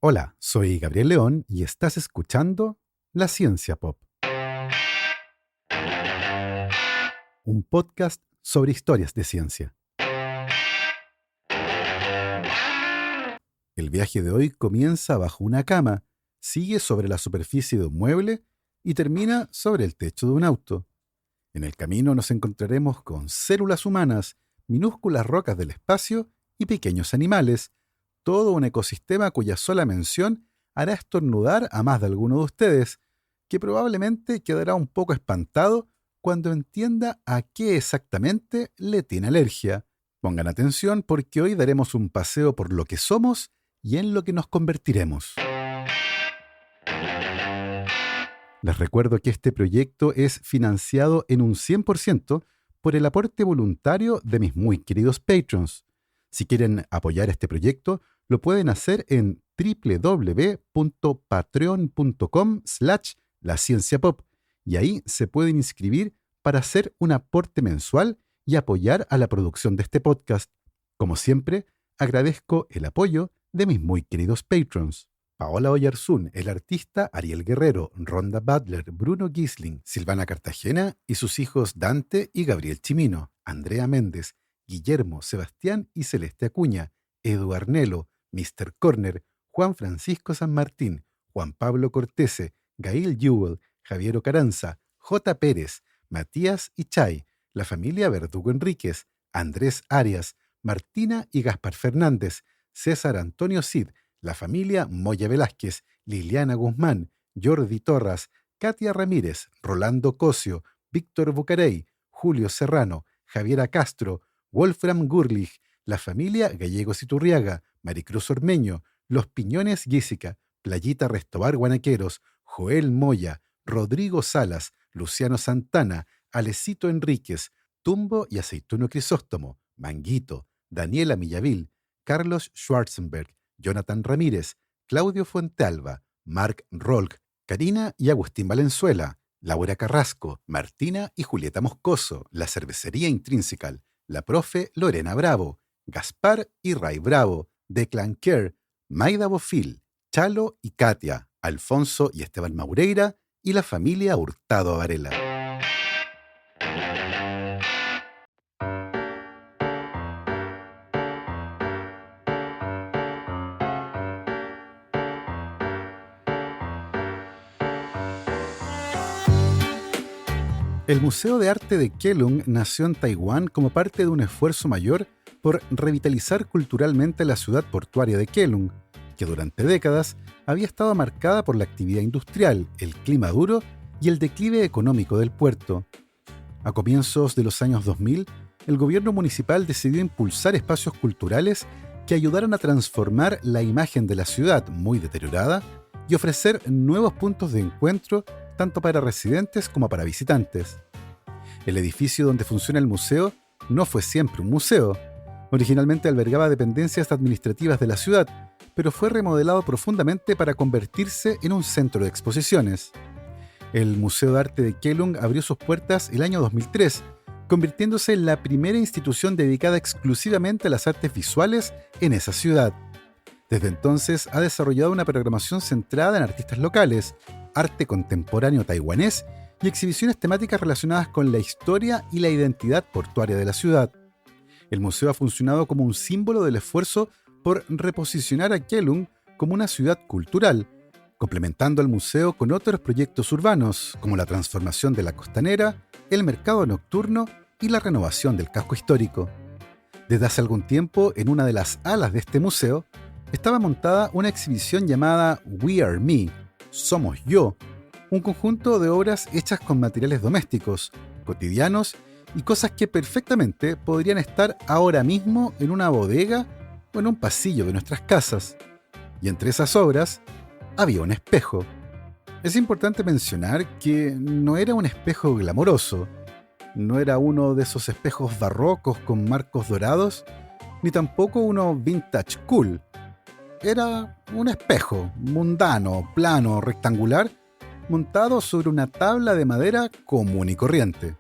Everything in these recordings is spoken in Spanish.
Hola, soy Gabriel León y estás escuchando La Ciencia Pop, un podcast sobre historias de ciencia. El viaje de hoy comienza bajo una cama, sigue sobre la superficie de un mueble y termina sobre el techo de un auto. En el camino nos encontraremos con células humanas, minúsculas rocas del espacio y pequeños animales, todo un ecosistema cuya sola mención hará estornudar a más de alguno de ustedes, que probablemente quedará un poco espantado cuando entienda a qué exactamente le tiene alergia. Pongan atención porque hoy daremos un paseo por lo que somos y en lo que nos convertiremos. Les recuerdo que este proyecto es financiado en un 100% por el aporte voluntario de mis muy queridos patrons. Si quieren apoyar este proyecto, lo pueden hacer en www.patreon.com/lascienciapop y ahí se pueden inscribir para hacer un aporte mensual y apoyar a la producción de este podcast. Como siempre, agradezco el apoyo de mis muy queridos patrons: Paola Oyarzún, el artista Ariel Guerrero, Rhonda Butler, Bruno Gisling, Silvana Cartagena y sus hijos Dante y Gabriel Chimino, Andrea Méndez, Guillermo, Sebastián y Celeste Acuña, Edu Arnelo, Mr. Corner, Juan Francisco San Martín, Juan Pablo Cortese, Gail Jewell, Javier Ocaranza, J. Pérez, Matías y Chay, la familia Verdugo Enríquez, Andrés Arias, Martina y Gaspar Fernández, César Antonio Cid, la familia Moya Velázquez, Liliana Guzmán, Jordi Torras, Katia Ramírez, Rolando Cosio, Víctor Bucarey, Julio Serrano, Javiera Castro, Wolfram Gurlich, la familia Gallegos Iturriaga, Maricruz Ormeño, Los Piñones Guísica, Playita Restobar Guanaqueros, Joel Moya, Rodrigo Salas, Luciano Santana, Alecito Enríquez, Tumbo y Aceituno Crisóstomo, Manguito, Daniela Millavil, Carlos Schwarzenberg, Jonathan Ramírez, Claudio Fuentealba, Mark Rolk, Karina y Agustín Valenzuela, Laura Carrasco, Martina y Julieta Moscoso, la Cervecería Intrinsical, la profe Lorena Bravo, Gaspar y Ray Bravo, Declan Kerr, Maida Bofil, Chalo y Katia, Alfonso y Esteban Maureira y la familia Hurtado Varela. El Museo de Arte de Keelung nació en Taiwán como parte de un esfuerzo mayor por revitalizar culturalmente la ciudad portuaria de Keelung, que durante décadas había estado marcada por la actividad industrial, el clima duro y el declive económico del puerto. A comienzos de los años 2000, el gobierno municipal decidió impulsar espacios culturales que ayudaran a transformar la imagen de la ciudad, muy deteriorada, y ofrecer nuevos puntos de encuentro tanto para residentes como para visitantes. El edificio donde funciona el museo no fue siempre un museo. Originalmente albergaba dependencias administrativas de la ciudad, pero fue remodelado profundamente para convertirse en un centro de exposiciones. El Museo de Arte de Keelung abrió sus puertas el año 2003, convirtiéndose en la primera institución dedicada exclusivamente a las artes visuales en esa ciudad. Desde entonces ha desarrollado una programación centrada en artistas locales, arte contemporáneo taiwanés y exhibiciones temáticas relacionadas con la historia y la identidad portuaria de la ciudad. El museo ha funcionado como un símbolo del esfuerzo por reposicionar a Keelung como una ciudad cultural, complementando al museo con otros proyectos urbanos, como la transformación de la costanera, el mercado nocturno y la renovación del casco histórico. Desde hace algún tiempo, en una de las alas de este museo, estaba montada una exhibición llamada We Are Me, Somos Yo, un conjunto de obras hechas con materiales domésticos, cotidianos y cosas que perfectamente podrían estar ahora mismo en una bodega o en un pasillo de nuestras casas. Y entre esas obras había un espejo. Es importante mencionar que no era un espejo glamoroso, no era uno de esos espejos barrocos con marcos dorados, ni tampoco uno vintage cool. Era un espejo mundano, plano, rectangular, montado sobre una tabla de madera común y corriente.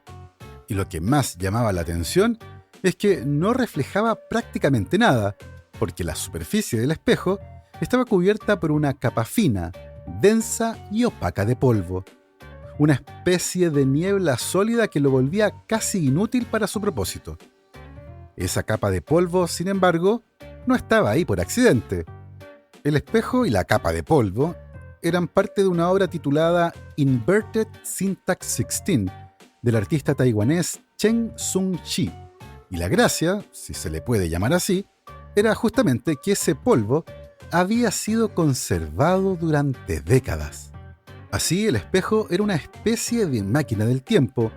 Y lo que más llamaba la atención es que no reflejaba prácticamente nada, porque la superficie del espejo Estaba cubierta por una capa fina, densa y opaca de polvo, una especie de niebla sólida que lo volvía casi inútil para su propósito. Esa capa de polvo, sin embargo, no estaba ahí por accidente. El espejo y la capa de polvo eran parte de una obra titulada Inverted Syntax 16 del artista taiwanés Chen Sung-chi. Y la gracia, si se le puede llamar así, era justamente que ese polvo había sido conservado durante décadas. Así, el espejo era una especie de máquina del tiempo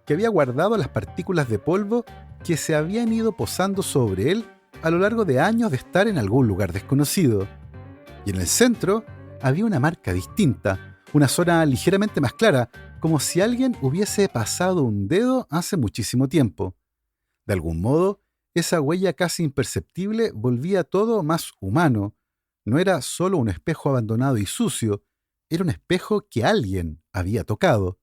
que había guardado las partículas de polvo que se habían ido posando sobre él a lo largo de años de estar en algún lugar desconocido. Y en el centro había una marca distinta, una zona ligeramente más clara, como si alguien hubiese pasado un dedo hace muchísimo tiempo. De algún modo, esa huella casi imperceptible volvía todo más humano. No era solo un espejo abandonado y sucio, era un espejo que alguien había tocado.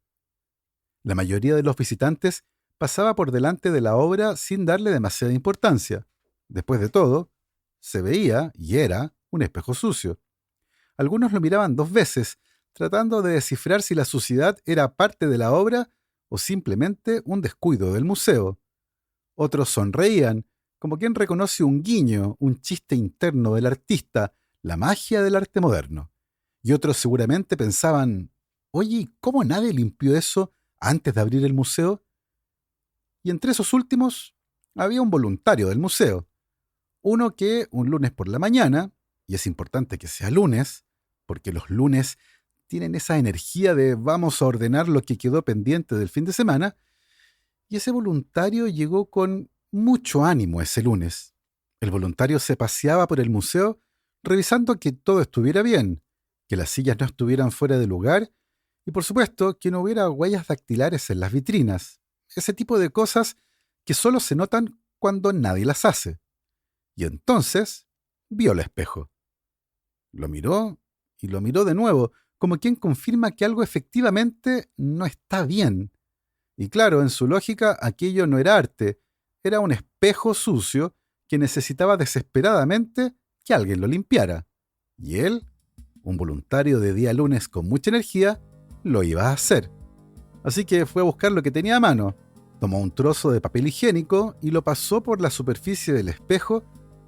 La mayoría de los visitantes pasaba por delante de la obra sin darle demasiada importancia. Después de todo, se veía, y era, un espejo sucio. Algunos lo miraban 2 veces, tratando de descifrar si la suciedad era parte de la obra o simplemente un descuido del museo. Otros sonreían, como quien reconoce un guiño, un chiste interno del artista, la magia del arte moderno. Y otros seguramente pensaban, oye, ¿cómo nadie limpió eso antes de abrir el museo? Y entre esos últimos había un voluntario del museo. Uno que un lunes por la mañana, y es importante que sea lunes, porque los lunes tienen esa energía de vamos a ordenar lo que quedó pendiente del fin de semana, y ese voluntario llegó con mucho ánimo ese lunes. El voluntario se paseaba por el museo revisando que todo estuviera bien, que las sillas no estuvieran fuera de lugar y, por supuesto, que no hubiera huellas dactilares en las vitrinas. Ese tipo de cosas que solo se notan cuando nadie las hace. Y entonces vio el espejo. Lo miró y lo miró de nuevo, como quien confirma que algo efectivamente no está bien. Y claro, en su lógica, aquello no era arte, era un espejo sucio que necesitaba desesperadamente que alguien lo limpiara. Y él, un voluntario de día lunes con mucha energía, lo iba a hacer. Así que fue a buscar lo que tenía a mano, tomó un trozo de papel higiénico y lo pasó por la superficie del espejo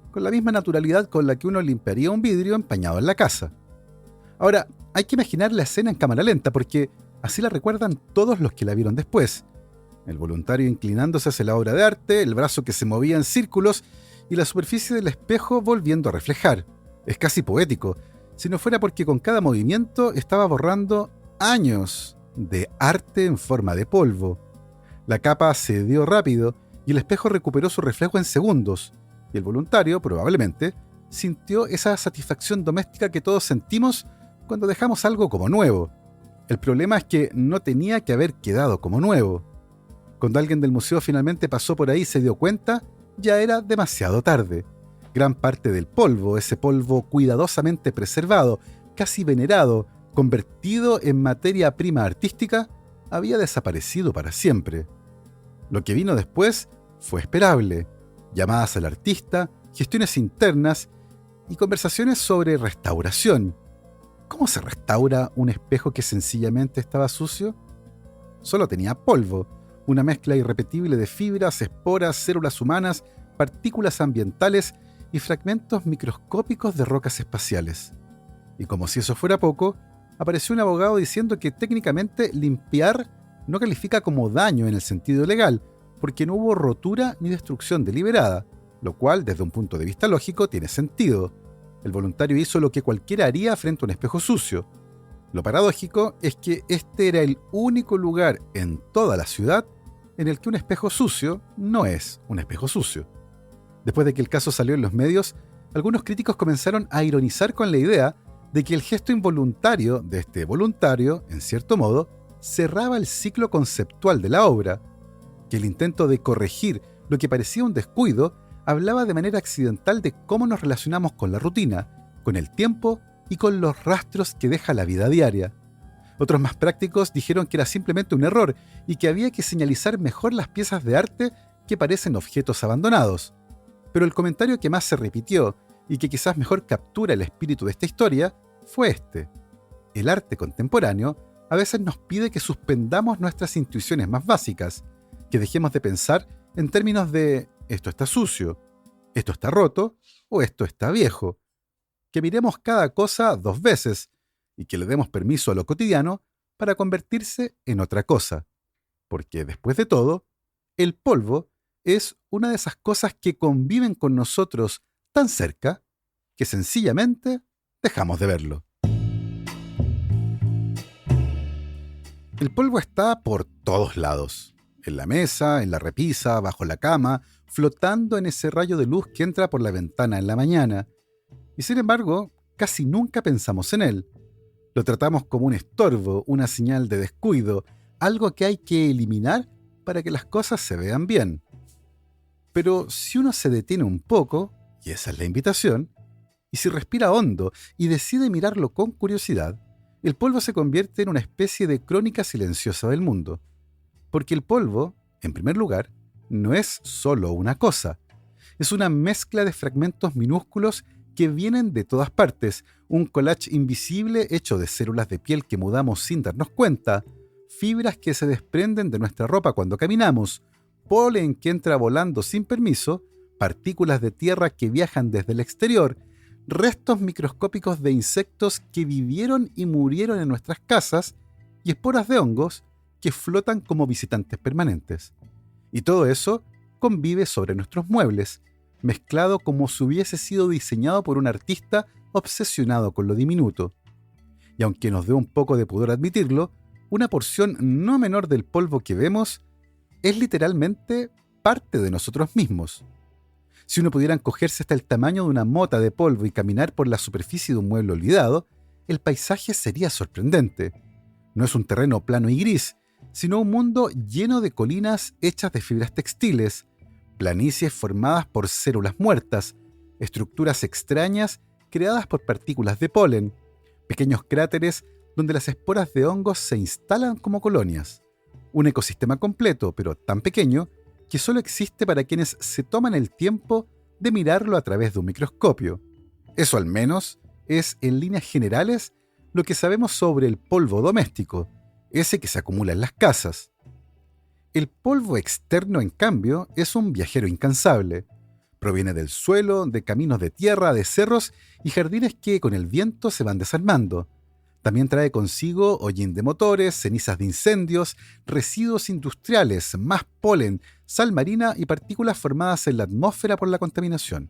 con la misma naturalidad con la que uno limpiaría un vidrio empañado en la casa. Ahora, hay que imaginar la escena en cámara lenta porque así la recuerdan todos los que la vieron después. El voluntario inclinándose hacia la obra de arte, el brazo que se movía en círculos y la superficie del espejo volviendo a reflejar. Es casi poético, si no fuera porque con cada movimiento estaba borrando años de arte en forma de polvo. La capa cedió rápido y el espejo recuperó su reflejo en segundos, y el voluntario, probablemente, sintió esa satisfacción doméstica que todos sentimos cuando dejamos algo como nuevo. El problema es que no tenía que haber quedado como nuevo. Cuando alguien del museo finalmente pasó por ahí y se dio cuenta, ya era demasiado tarde. Gran parte del polvo, ese polvo cuidadosamente preservado, casi venerado, convertido en materia prima artística, había desaparecido para siempre. Lo que vino después fue esperable. Llamadas al artista, gestiones internas y conversaciones sobre restauración. ¿Cómo se restaura un espejo que sencillamente estaba sucio? Solo tenía polvo, una mezcla irrepetible de fibras, esporas, células humanas, partículas ambientales y fragmentos microscópicos de rocas espaciales. Y como si eso fuera poco, apareció un abogado diciendo que técnicamente limpiar no califica como daño en el sentido legal, porque no hubo rotura ni destrucción deliberada, lo cual, desde un punto de vista lógico, tiene sentido. El voluntario hizo lo que cualquiera haría frente a un espejo sucio. Lo paradójico es que este era el único lugar en toda la ciudad en el que un espejo sucio no es un espejo sucio. Después de que el caso salió en los medios, algunos críticos comenzaron a ironizar con la idea de que el gesto involuntario de este voluntario, en cierto modo, cerraba el ciclo conceptual de la obra, que el intento de corregir lo que parecía un descuido hablaba de manera accidental de cómo nos relacionamos con la rutina, con el tiempo y con los rastros que deja la vida diaria. Otros más prácticos dijeron que era simplemente un error y que había que señalizar mejor las piezas de arte que parecen objetos abandonados. Pero el comentario que más se repitió y que quizás mejor captura el espíritu de esta historia, fue este. El arte contemporáneo a veces nos pide que suspendamos nuestras intuiciones más básicas, que dejemos de pensar en términos de esto está sucio, esto está roto o esto está viejo, que miremos cada cosa 2 veces y que le demos permiso a lo cotidiano para convertirse en otra cosa. Porque después de todo, el polvo es una de esas cosas que conviven con nosotros tan cerca que sencillamente dejamos de verlo. El polvo está por todos lados, en la mesa, en la repisa, bajo la cama, flotando en ese rayo de luz que entra por la ventana en la mañana. Y sin embargo, casi nunca pensamos en él. Lo tratamos como un estorbo, una señal de descuido, algo que hay que eliminar para que las cosas se vean bien. Pero si uno se detiene un poco, y esa es la invitación, y si respira hondo y decide mirarlo con curiosidad, el polvo se convierte en una especie de crónica silenciosa del mundo. Porque el polvo, en primer lugar, no es solo una cosa. Es una mezcla de fragmentos minúsculos que vienen de todas partes, un collage invisible hecho de células de piel que mudamos sin darnos cuenta, fibras que se desprenden de nuestra ropa cuando caminamos, polen que entra volando sin permiso, partículas de tierra que viajan desde el exterior, restos microscópicos de insectos que vivieron y murieron en nuestras casas y esporas de hongos que flotan como visitantes permanentes. Y todo eso convive sobre nuestros muebles, mezclado como si hubiese sido diseñado por un artista obsesionado con lo diminuto. Y aunque nos dé un poco de pudor admitirlo, una porción no menor del polvo que vemos es literalmente parte de nosotros mismos. Si uno pudiera encogerse hasta el tamaño de una mota de polvo y caminar por la superficie de un mueble olvidado, el paisaje sería sorprendente. No es un terreno plano y gris, sino un mundo lleno de colinas hechas de fibras textiles, planicies formadas por células muertas, estructuras extrañas creadas por partículas de polen, pequeños cráteres donde las esporas de hongos se instalan como colonias. Un ecosistema completo, pero tan pequeño, que solo existe para quienes se toman el tiempo de mirarlo a través de un microscopio. Eso al menos es, en líneas generales, lo que sabemos sobre el polvo doméstico, ese que se acumula en las casas. El polvo externo, en cambio, es un viajero incansable. Proviene del suelo, de caminos de tierra, de cerros y jardines que con el viento se van desarmando. También trae consigo hollín de motores, cenizas de incendios, residuos industriales, más polen, sal marina y partículas formadas en la atmósfera por la contaminación.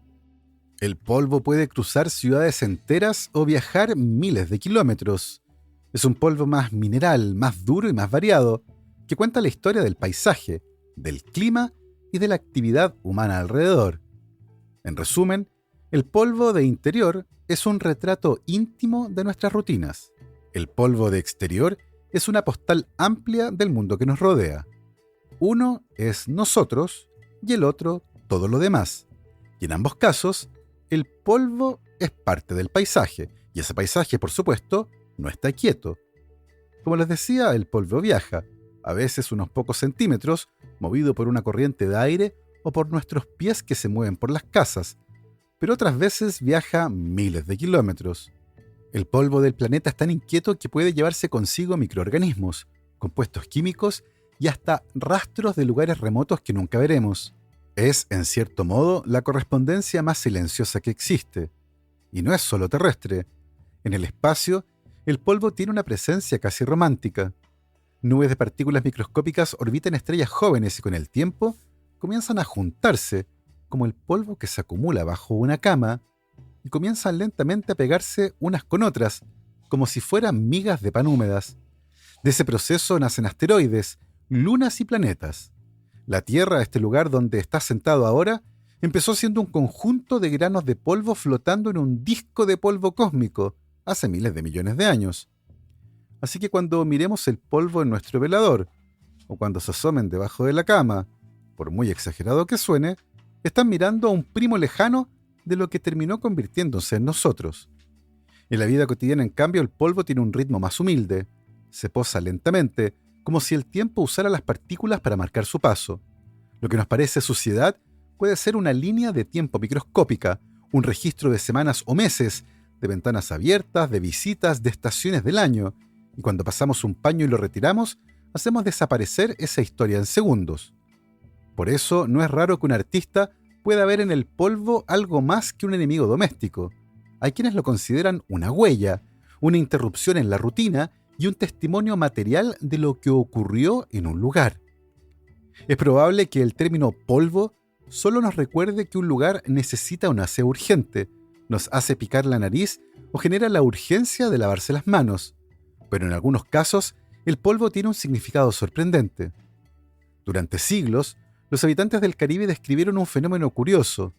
El polvo puede cruzar ciudades enteras o viajar miles de kilómetros. Es un polvo más mineral, más duro y más variado, que cuenta la historia del paisaje, del clima y de la actividad humana alrededor. En resumen, el polvo de interior es un retrato íntimo de nuestras rutinas. El polvo de exterior es una postal amplia del mundo que nos rodea. Uno es nosotros y el otro todo lo demás. Y en ambos casos, el polvo es parte del paisaje, y ese paisaje, por supuesto, no está quieto. Como les decía, el polvo viaja, a veces unos pocos centímetros, movido por una corriente de aire o por nuestros pies que se mueven por las casas, pero otras veces viaja miles de kilómetros. El polvo del planeta es tan inquieto que puede llevarse consigo microorganismos, compuestos químicos y hasta rastros de lugares remotos que nunca veremos. Es, en cierto modo, la correspondencia más silenciosa que existe. Y no es solo terrestre. En el espacio, el polvo tiene una presencia casi romántica. Nubes de partículas microscópicas orbitan estrellas jóvenes y con el tiempo comienzan a juntarse, como el polvo que se acumula bajo una cama, y comienzan lentamente a pegarse unas con otras, como si fueran migas de pan húmedas. De ese proceso nacen asteroides, lunas y planetas. La Tierra, este lugar donde estás sentado ahora, empezó siendo un conjunto de granos de polvo flotando en un disco de polvo cósmico hace miles de millones de años. Así que cuando miremos el polvo en nuestro velador, o cuando se asomen debajo de la cama, por muy exagerado que suene, están mirando a un primo lejano de lo que terminó convirtiéndose en nosotros. En la vida cotidiana, en cambio, el polvo tiene un ritmo más humilde. Se posa lentamente, como si el tiempo usara las partículas para marcar su paso. Lo que nos parece suciedad puede ser una línea de tiempo microscópica, un registro de semanas o meses, de ventanas abiertas, de visitas, de estaciones del año, y cuando pasamos un paño y lo retiramos, hacemos desaparecer esa historia en segundos. Por eso no es raro que un artista pueda ver en el polvo algo más que un enemigo doméstico. Hay quienes lo consideran una huella, una interrupción en la rutina y un testimonio material de lo que ocurrió en un lugar. Es probable que el término polvo solo nos recuerde que un lugar necesita un aseo urgente, nos hace picar la nariz o genera la urgencia de lavarse las manos, pero en algunos casos el polvo tiene un significado sorprendente. Durante siglos, los habitantes del Caribe describieron un fenómeno curioso.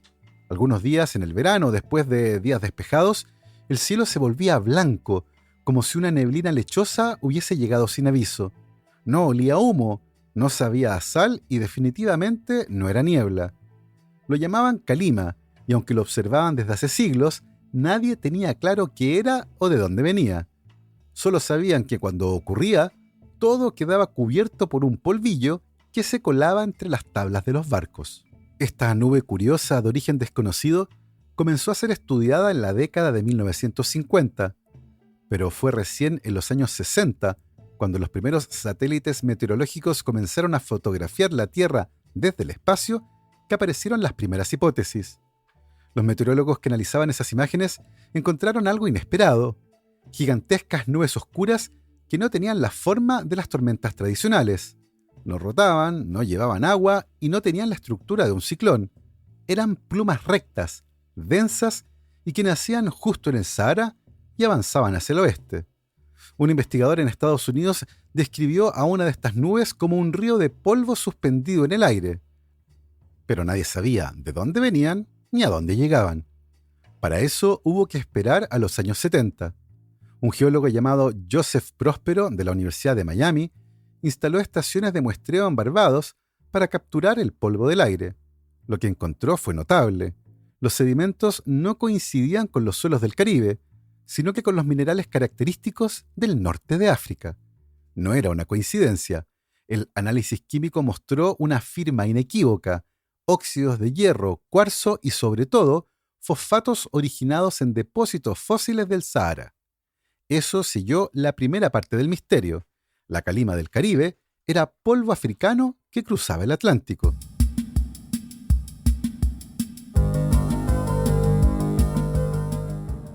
Algunos días en el verano, después de días despejados, el cielo se volvía blanco, como si una neblina lechosa hubiese llegado sin aviso. No olía a humo, no sabía a sal y definitivamente no era niebla. Lo llamaban calima, y aunque lo observaban desde hace siglos, nadie tenía claro qué era o de dónde venía. Solo sabían que cuando ocurría, todo quedaba cubierto por un polvillo que se colaba entre las tablas de los barcos. Esta nube curiosa de origen desconocido comenzó a ser estudiada en la década de 1950, pero fue recién en los años 60 cuando los primeros satélites meteorológicos comenzaron a fotografiar la Tierra desde el espacio que aparecieron las primeras hipótesis. Los meteorólogos que analizaban esas imágenes encontraron algo inesperado: gigantescas nubes oscuras que no tenían la forma de las tormentas tradicionales. No rotaban, no llevaban agua y no tenían la estructura de un ciclón. Eran plumas rectas, densas y que nacían justo en el Sahara y avanzaban hacia el oeste. Un investigador en Estados Unidos describió a una de estas nubes como un río de polvo suspendido en el aire. Pero nadie sabía de dónde venían ni a dónde llegaban. Para eso hubo que esperar a los años 70. Un geólogo llamado Joseph Prospero de la Universidad de Miami instaló estaciones de muestreo en Barbados para capturar el polvo del aire. Lo que encontró fue notable. Los sedimentos no coincidían con los suelos del Caribe, sino que con los minerales característicos del norte de África. No era una coincidencia. El análisis químico mostró una firma inequívoca: óxidos de hierro, cuarzo y, sobre todo, fosfatos originados en depósitos fósiles del Sahara. Eso selló la primera parte del misterio. La calima del Caribe era polvo africano que cruzaba el Atlántico.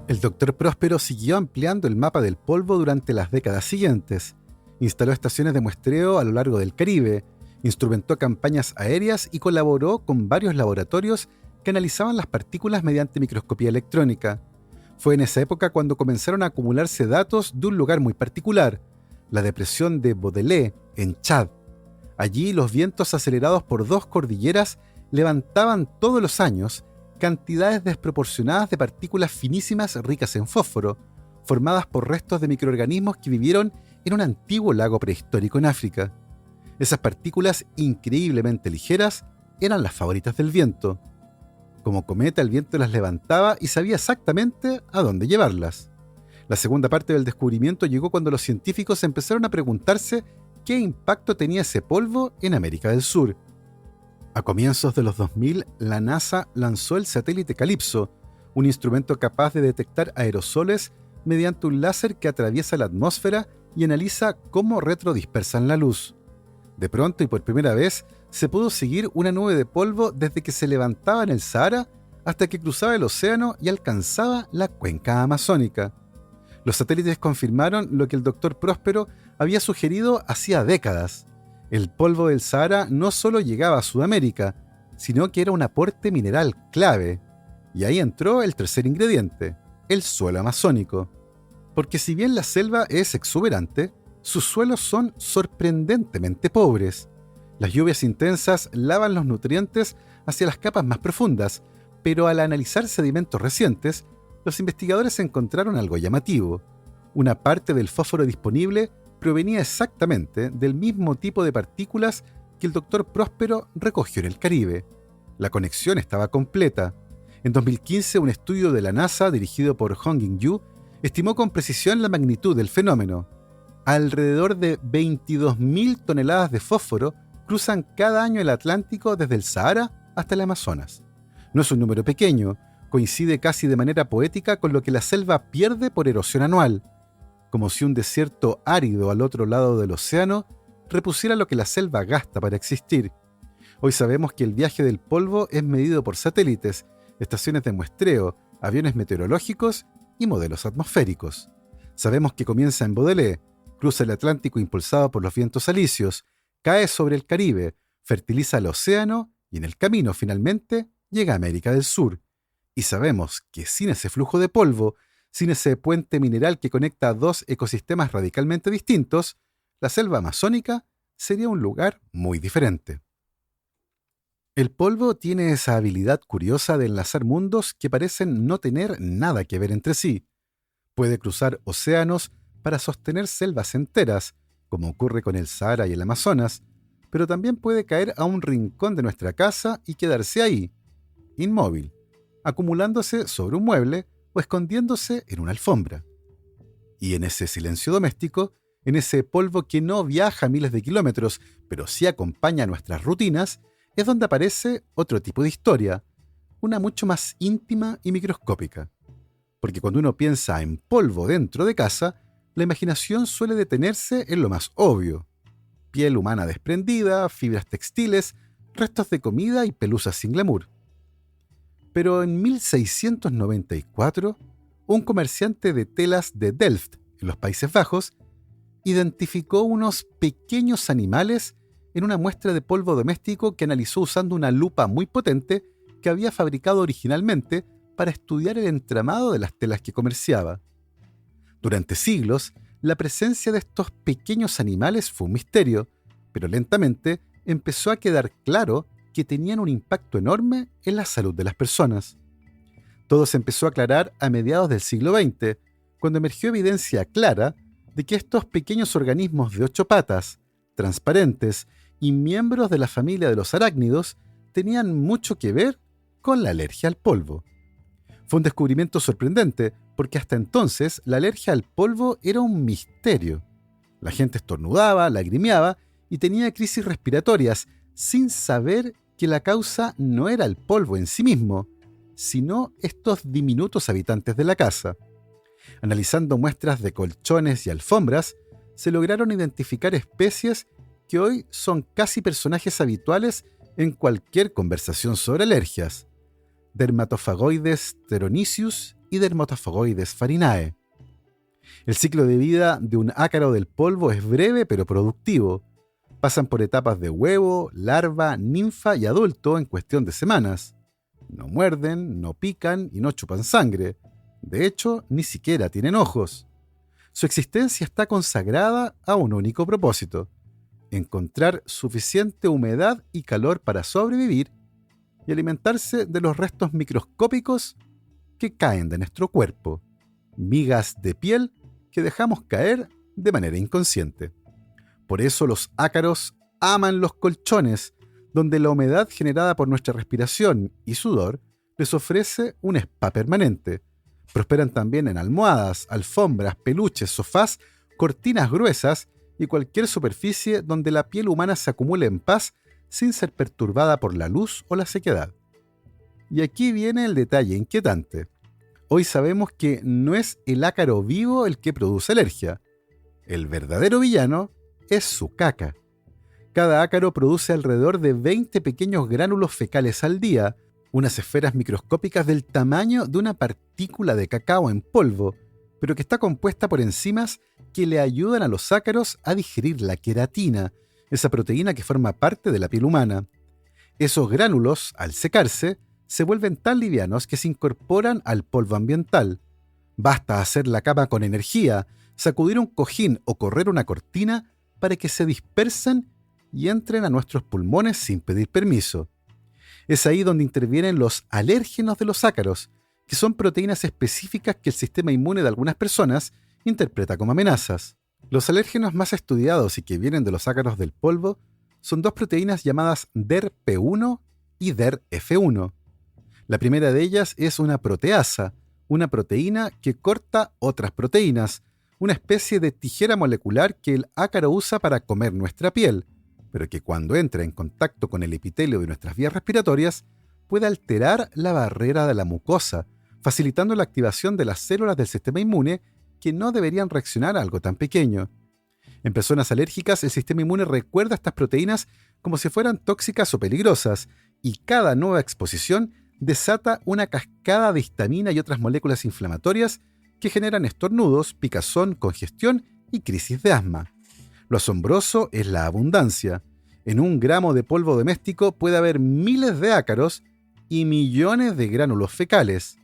El doctor Próspero siguió ampliando el mapa del polvo durante las décadas siguientes. Instaló estaciones de muestreo a lo largo del Caribe, instrumentó campañas aéreas y colaboró con varios laboratorios que analizaban las partículas mediante microscopía electrónica. Fue en esa época cuando comenzaron a acumularse datos de un lugar muy particular: la depresión de Baudelaire, en Chad. Allí los vientos acelerados por dos cordilleras levantaban todos los años cantidades desproporcionadas de partículas finísimas ricas en fósforo, formadas por restos de microorganismos que vivieron en un antiguo lago prehistórico en África. Esas partículas increíblemente ligeras eran las favoritas del viento. Como cometa, el viento las levantaba y sabía exactamente a dónde llevarlas. La segunda parte del descubrimiento llegó cuando los científicos empezaron a preguntarse qué impacto tenía ese polvo en América del Sur. A comienzos de los 2000, la NASA lanzó el satélite Calypso, un instrumento capaz de detectar aerosoles mediante un láser que atraviesa la atmósfera y analiza cómo retrodispersan la luz. De pronto y por primera vez, se pudo seguir una nube de polvo desde que se levantaba en el Sahara hasta que cruzaba el océano y alcanzaba la cuenca amazónica. Los satélites confirmaron lo que el doctor Próspero había sugerido hacía décadas. El polvo del Sahara no solo llegaba a Sudamérica, sino que era un aporte mineral clave. Y ahí entró el tercer ingrediente: el suelo amazónico. Porque si bien la selva es exuberante, sus suelos son sorprendentemente pobres. Las lluvias intensas lavan los nutrientes hacia las capas más profundas, pero al analizar sedimentos recientes, los investigadores encontraron algo llamativo. Una parte del fósforo disponible provenía exactamente del mismo tipo de partículas que el doctor Próspero recogió en el Caribe. La conexión estaba completa. En 2015, un estudio de la NASA dirigido por Hong Yu estimó con precisión la magnitud del fenómeno. Alrededor de 22.000 toneladas de fósforo cruzan cada año el Atlántico desde el Sahara hasta el Amazonas. No es un número pequeño, Coincide casi de manera poética con lo que la selva pierde por erosión anual, como si un desierto árido al otro lado del océano repusiera lo que la selva gasta para existir. Hoy sabemos que el viaje del polvo es medido por satélites, estaciones de muestreo, aviones meteorológicos y modelos atmosféricos. Sabemos que comienza en Baudelaire, cruza el Atlántico impulsado por los vientos alisios, cae sobre el Caribe, fertiliza el océano y en el camino finalmente llega a América del Sur. Y sabemos que sin ese flujo de polvo, sin ese puente mineral que conecta dos ecosistemas radicalmente distintos, la selva amazónica sería un lugar muy diferente. El polvo tiene esa habilidad curiosa de enlazar mundos que parecen no tener nada que ver entre sí. Puede cruzar océanos para sostener selvas enteras, como ocurre con el Sahara y el Amazonas, pero también puede caer a un rincón de nuestra casa y quedarse ahí, inmóvil, acumulándose sobre un mueble o escondiéndose en una alfombra. Y en ese silencio doméstico, en ese polvo que no viaja miles de kilómetros, pero sí acompaña nuestras rutinas, es donde aparece otro tipo de historia, una mucho más íntima y microscópica. Porque cuando uno piensa en polvo dentro de casa, la imaginación suele detenerse en lo más obvio: piel humana desprendida, fibras textiles, restos de comida y pelusas sin glamour. Pero en 1694, un comerciante de telas de Delft, en los Países Bajos, identificó unos pequeños animales en una muestra de polvo doméstico que analizó usando una lupa muy potente que había fabricado originalmente para estudiar el entramado de las telas que comerciaba. Durante siglos, la presencia de estos pequeños animales fue un misterio, pero lentamente empezó a quedar claro que tenían un impacto enorme en la salud de las personas. Todo se empezó a aclarar a mediados del siglo XX, cuando emergió evidencia clara de que estos pequeños organismos de 8 patas, transparentes y miembros de la familia de los arácnidos tenían mucho que ver con la alergia al polvo. Fue un descubrimiento sorprendente, porque hasta entonces la alergia al polvo era un misterio. La gente estornudaba, lagrimeaba y tenía crisis respiratorias, sin saber que la causa no era el polvo en sí mismo, sino estos diminutos habitantes de la casa. Analizando muestras de colchones y alfombras, se lograron identificar especies que hoy son casi personajes habituales en cualquier conversación sobre alergias: Dermatophagoides theronicius y Dermatophagoides farinae. El ciclo de vida de un ácaro del polvo es breve pero productivo. Pasan por etapas de huevo, larva, ninfa y adulto en cuestión de semanas. No muerden, no pican y no chupan sangre. De hecho, ni siquiera tienen ojos. Su existencia está consagrada a un único propósito: encontrar suficiente humedad y calor para sobrevivir y alimentarse de los restos microscópicos que caen de nuestro cuerpo, migas de piel que dejamos caer de manera inconsciente. Por eso los ácaros aman los colchones, donde la humedad generada por nuestra respiración y sudor les ofrece un spa permanente. Prosperan también en almohadas, alfombras, peluches, sofás, cortinas gruesas y cualquier superficie donde la piel humana se acumule en paz sin ser perturbada por la luz o la sequedad. Y aquí viene el detalle inquietante. Hoy sabemos que no es el ácaro vivo el que produce alergia. El verdadero villano es su caca. Cada ácaro produce alrededor de 20 pequeños gránulos fecales al día, unas esferas microscópicas del tamaño de una partícula de cacao en polvo, pero que está compuesta por enzimas que le ayudan a los ácaros a digerir la queratina, esa proteína que forma parte de la piel humana. Esos gránulos, al secarse, se vuelven tan livianos que se incorporan al polvo ambiental. Basta hacer la cama con energía, sacudir un cojín o correr una cortina para que se dispersen y entren a nuestros pulmones sin pedir permiso. Es ahí donde intervienen los alérgenos de los ácaros, que son proteínas específicas que el sistema inmune de algunas personas interpreta como amenazas. Los alérgenos más estudiados y que vienen de los ácaros del polvo son dos proteínas llamadas DERP1 y DERF1. La primera de ellas es una proteasa, una proteína que corta otras proteínas, una especie de tijera molecular que el ácaro usa para comer nuestra piel, pero que cuando entra en contacto con el epitelio de nuestras vías respiratorias, puede alterar la barrera de la mucosa, facilitando la activación de las células del sistema inmune que no deberían reaccionar a algo tan pequeño. En personas alérgicas, el sistema inmune recuerda estas proteínas como si fueran tóxicas o peligrosas, y cada nueva exposición desata una cascada de histamina y otras moléculas inflamatorias que generan estornudos, picazón, congestión y crisis de asma. Lo asombroso es la abundancia. En 1 gramo de polvo doméstico puede haber miles de ácaros y millones de gránulos fecales.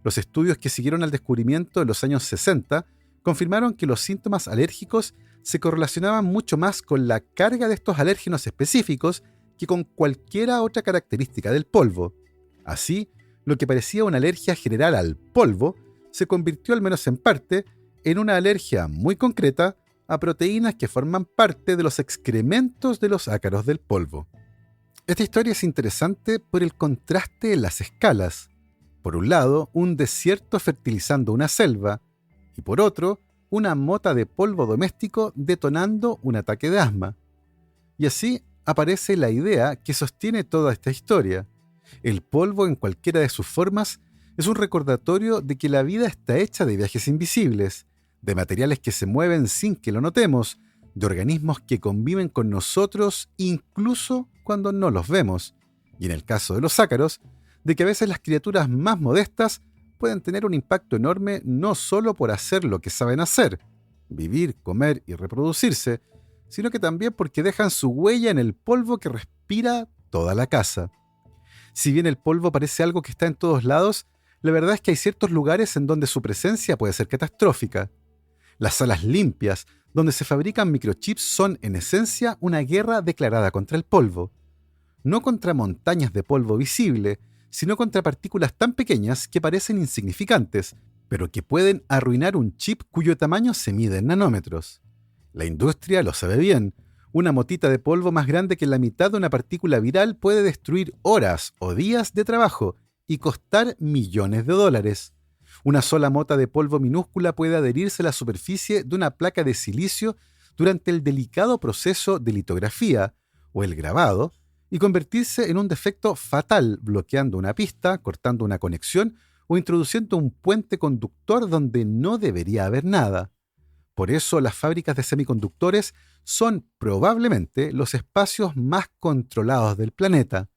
Los estudios que siguieron al descubrimiento en los años 60 confirmaron que los síntomas alérgicos se correlacionaban mucho más con la carga de estos alérgenos específicos que con cualquiera otra característica del polvo. Así, lo que parecía una alergia general al polvo se convirtió, al menos en parte, en una alergia muy concreta a proteínas que forman parte de los excrementos de los ácaros del polvo. Esta historia es interesante por el contraste en las escalas. Por un lado, un desierto fertilizando una selva, y por otro, una mota de polvo doméstico detonando un ataque de asma. Y así aparece la idea que sostiene toda esta historia. El polvo, en cualquiera de sus formas, es un recordatorio de que la vida está hecha de viajes invisibles, de materiales que se mueven sin que lo notemos, de organismos que conviven con nosotros incluso cuando no los vemos, y en el caso de los ácaros, de que a veces las criaturas más modestas pueden tener un impacto enorme no solo por hacer lo que saben hacer, vivir, comer y reproducirse, sino que también porque dejan su huella en el polvo que respira toda la casa. Si bien el polvo parece algo que está en todos lados, la verdad es que hay ciertos lugares en donde su presencia puede ser catastrófica. Las salas limpias, donde se fabrican microchips, son en esencia una guerra declarada contra el polvo. No contra montañas de polvo visible, sino contra partículas tan pequeñas que parecen insignificantes, pero que pueden arruinar un chip cuyo tamaño se mide en nanómetros. La industria lo sabe bien. Una motita de polvo más grande que la mitad de una partícula viral puede destruir horas o días de trabajo y costar millones de dólares. Una sola mota de polvo minúscula puede adherirse a la superficie de una placa de silicio durante el delicado proceso de litografía o el grabado y convertirse en un defecto fatal, bloqueando una pista, cortando una conexión o introduciendo un puente conductor donde no debería haber nada. Por eso las fábricas de semiconductores son probablemente los espacios más controlados del planeta.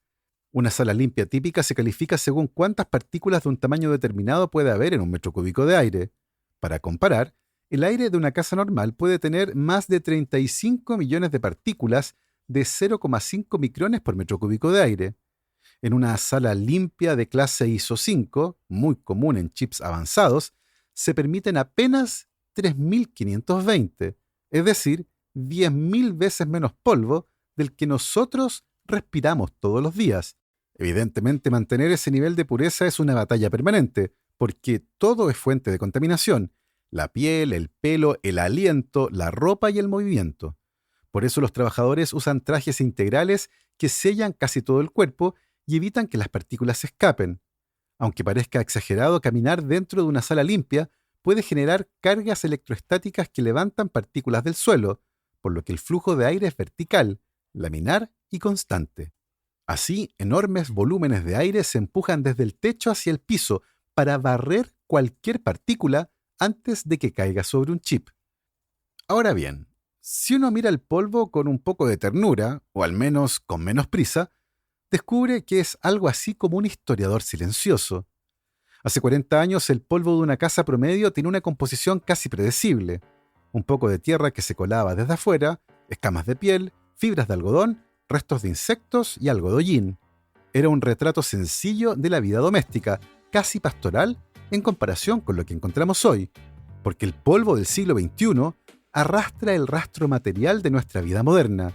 Una sala limpia típica se califica según cuántas partículas de un tamaño determinado puede haber en un metro cúbico de aire. Para comparar, el aire de una casa normal puede tener más de 35 millones de partículas de 0,5 micrones por metro cúbico de aire. En una sala limpia de clase ISO 5, muy común en chips avanzados, se permiten apenas 3.520, es decir, 10.000 veces menos polvo del que nosotros respiramos todos los días. Evidentemente, mantener ese nivel de pureza es una batalla permanente, porque todo es fuente de contaminación: la piel, el pelo, el aliento, la ropa y el movimiento. Por eso los trabajadores usan trajes integrales que sellan casi todo el cuerpo y evitan que las partículas se escapen. Aunque parezca exagerado, caminar dentro de una sala limpia puede generar cargas electroestáticas que levantan partículas del suelo, por lo que el flujo de aire es vertical, laminar y constante. Así, enormes volúmenes de aire se empujan desde el techo hacia el piso para barrer cualquier partícula antes de que caiga sobre un chip. Ahora bien, si uno mira el polvo con un poco de ternura, o al menos con menos prisa, descubre que es algo así como un historiador silencioso. Hace 40 años el polvo de una casa promedio tenía una composición casi predecible: un poco de tierra que se colaba desde afuera, escamas de piel, fibras de algodón, restos de insectos y algo de hollín. Era un retrato sencillo de la vida doméstica, casi pastoral en comparación con lo que encontramos hoy, porque el polvo del siglo XXI arrastra el rastro material de nuestra vida moderna: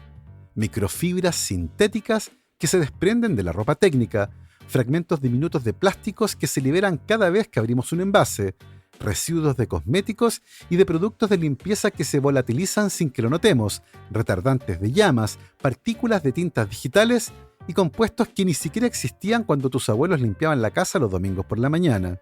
microfibras sintéticas que se desprenden de la ropa técnica, fragmentos diminutos de plásticos que se liberan cada vez que abrimos un envase, residuos de cosméticos y de productos de limpieza que se volatilizan sin que lo notemos, retardantes de llamas, partículas de tintas digitales y compuestos que ni siquiera existían cuando tus abuelos limpiaban la casa los domingos por la mañana.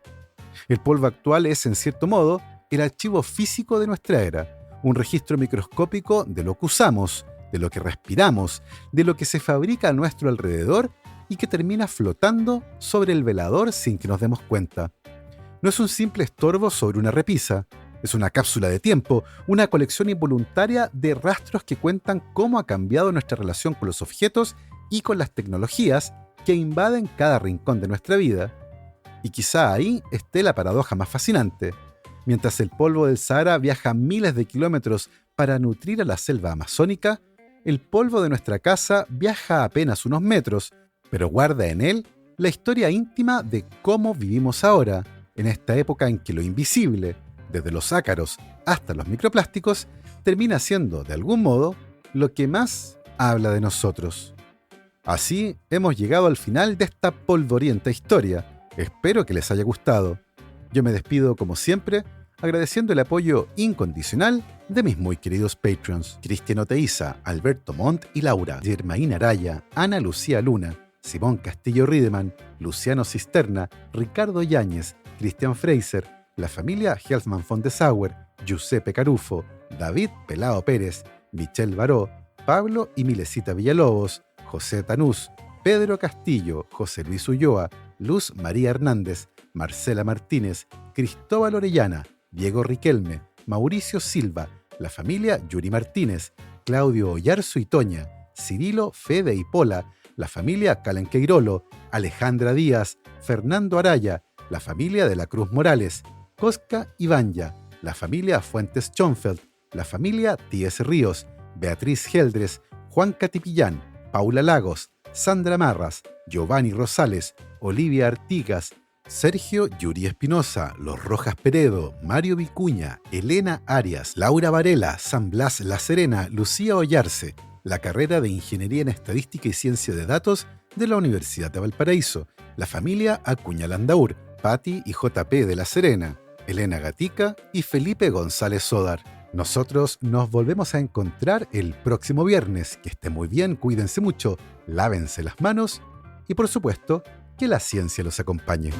El polvo actual es, en cierto modo, el archivo físico de nuestra era, un registro microscópico de lo que usamos, de lo que respiramos, de lo que se fabrica a nuestro alrededor y que termina flotando sobre el velador sin que nos demos cuenta. No es un simple estorbo sobre una repisa, es una cápsula de tiempo, una colección involuntaria de rastros que cuentan cómo ha cambiado nuestra relación con los objetos y con las tecnologías que invaden cada rincón de nuestra vida. Y quizá ahí esté la paradoja más fascinante. Mientras el polvo del Sahara viaja miles de kilómetros para nutrir a la selva amazónica, el polvo de nuestra casa viaja apenas unos metros, pero guarda en él la historia íntima de cómo vivimos ahora, en esta época en que lo invisible, desde los ácaros hasta los microplásticos, termina siendo, de algún modo, lo que más habla de nosotros. Así hemos llegado al final de esta polvorienta historia. Espero que les haya gustado. Yo me despido, como siempre, agradeciendo el apoyo incondicional de mis muy queridos Patreons: Cristian Oteiza, Alberto Montt y Laura, Germaín Araya, Ana Lucía Luna, Simón Castillo Riedemann, Luciano Cisterna, Ricardo Yáñez, Cristian Fraser, la familia Helfman von de Sauer, Giuseppe Carufo, David Pelao Pérez, Michelle Baró, Pablo y Milesita Villalobos, José Tanús, Pedro Castillo, José Luis Ulloa, Luz María Hernández, Marcela Martínez, Cristóbal Orellana, Diego Riquelme, Mauricio Silva, la familia Yuri Martínez, Claudio Oyarzo y Toña, Cirilo, Fede y Pola, la familia Calanqueirolo, Alejandra Díaz, Fernando Araya, la familia de la Cruz Morales, Cosca y Banya, la familia Fuentes Schonfeld, la familia Tíez Ríos, Beatriz Geldres, Juan Catipillán, Paula Lagos, Sandra Marras, Giovanni Rosales, Olivia Artigas, Sergio Yuri Espinosa, Los Rojas Peredo, Mario Vicuña, Elena Arias, Laura Varela, San Blas La Serena, Lucía Ollarse, la carrera de Ingeniería en Estadística y Ciencia de Datos de la Universidad de Valparaíso, la familia Acuña Landaur, Patti y JP de La Serena, Elena Gatica y Felipe González Sodar. Nosotros nos volvemos a encontrar el próximo viernes. Que estén muy bien, cuídense mucho, lávense las manos y por supuesto, que la ciencia los acompañe.